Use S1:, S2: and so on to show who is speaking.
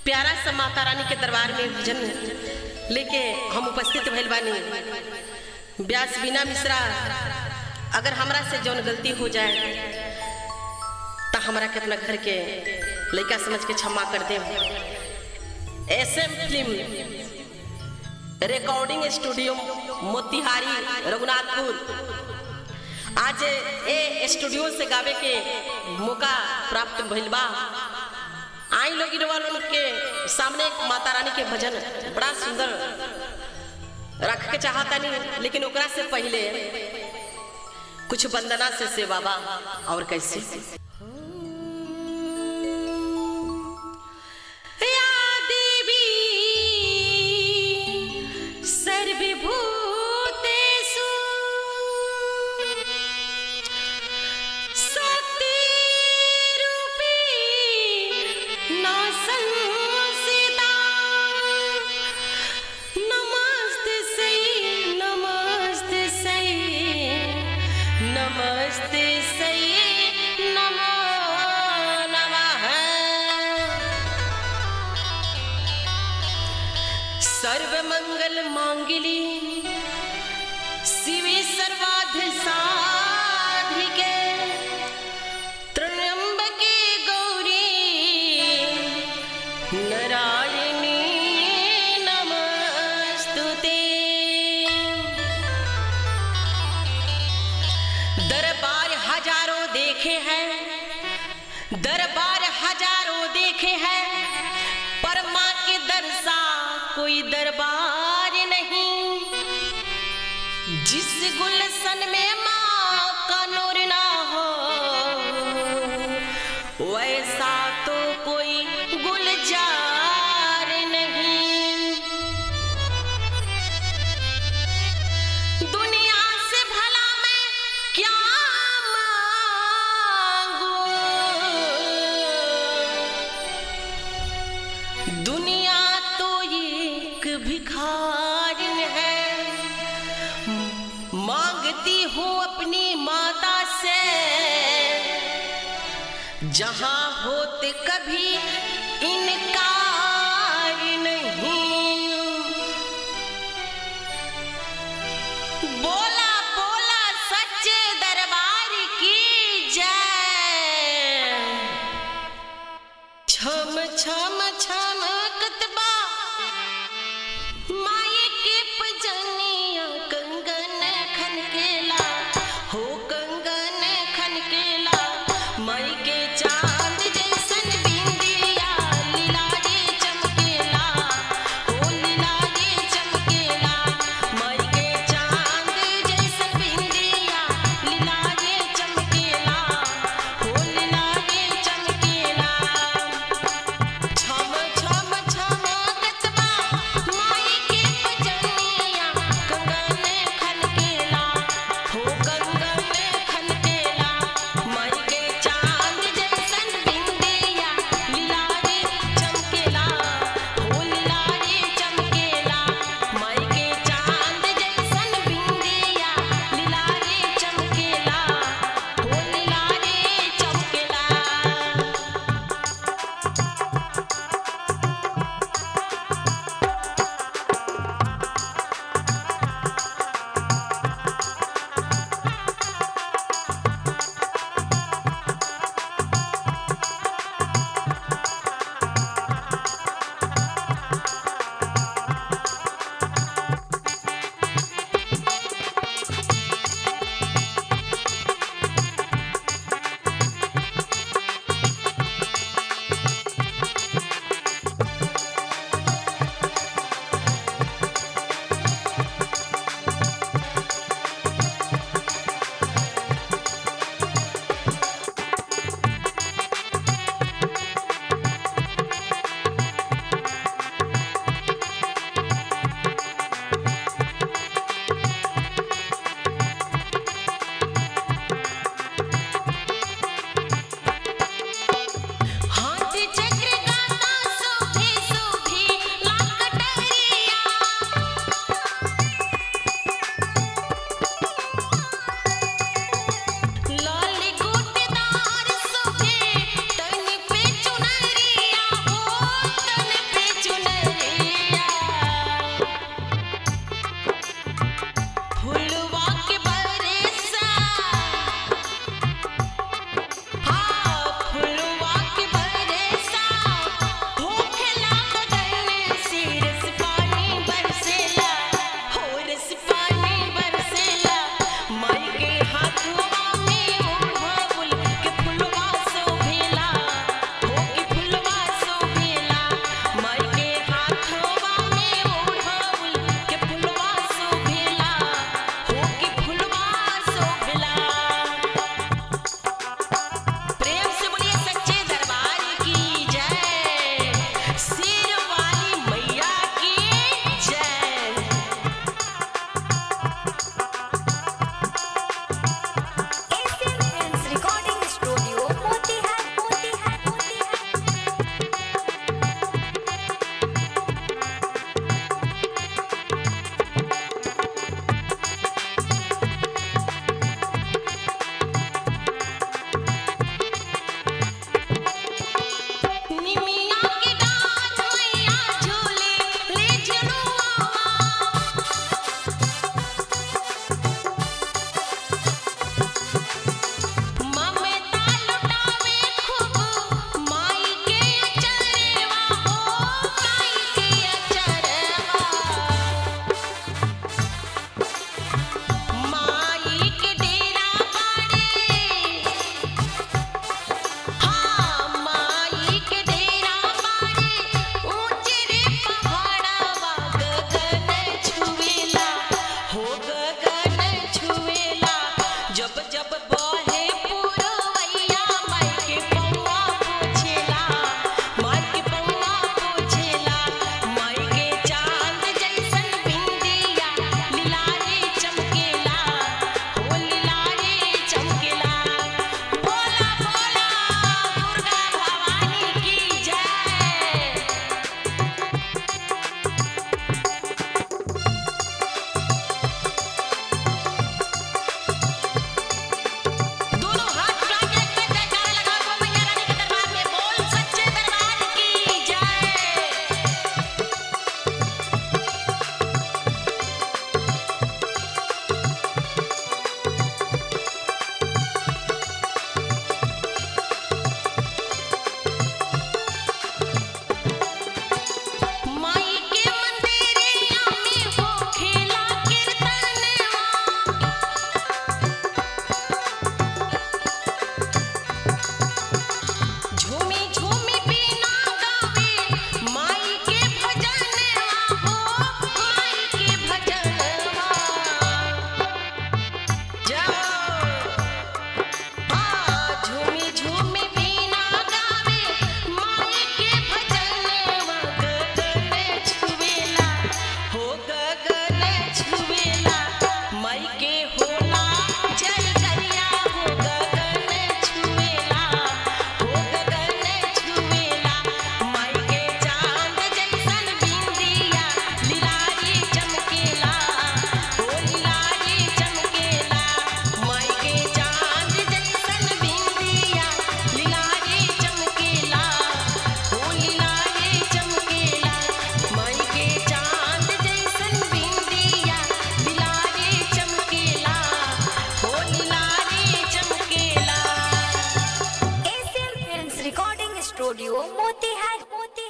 S1: प्यारा सा माता रानी के दरबार में भजन लेके हम उपस्थित भइल बानी। व्यास बीना मिश्रा, अगर हमरा से जौन गलती हो जाए तो हमरा के अपना घर के लड़का समझ के क्षमा कर दे। SM film recording studio Motihari Raghunathpur आज ए स्टूडियो से गावे के मौका प्राप्त भइल बा। आई लोग के सामने माता रानी के भजन बड़ा सुंदर रख के चाहता नहीं, लेकिन ओकरा से पहले कुछ वंदना से सेवा बा। और कैसे सर्वमंगल मांगली शिवे सर्वार्थ साधिके त्र्यंबके गौरी नारायणी नमस्तुते। दरबार हजारों देखे हैं, दरबार हजारों देखे हैं, पर माँ के दरसा कोई दरबार नहीं। जिस गुलशन में माँ का नूर ना हो, वैसा तो कोई गुलजार नहीं। दुनिया से भला मैं क्या मांगू, दुनिया भिखारिन है। मांगती हूँ अपनी माता से, जहां होते कभी इनकार नहीं। बोला बोला सच्चे दरबार की जय। छम छम छम कतबा माये के पजनिया, कंगन खनकेला हो कंगन खनकेला। माई के चांद जैसन बिंदिया, लीला रे चमकेला हो लीला रे चमकेला। माई के चांद जैसन बिंदिया, लीला रे चमकेला हो लीला रे चमकेला। छम छम
S2: स्टूडियो मोतिहारी।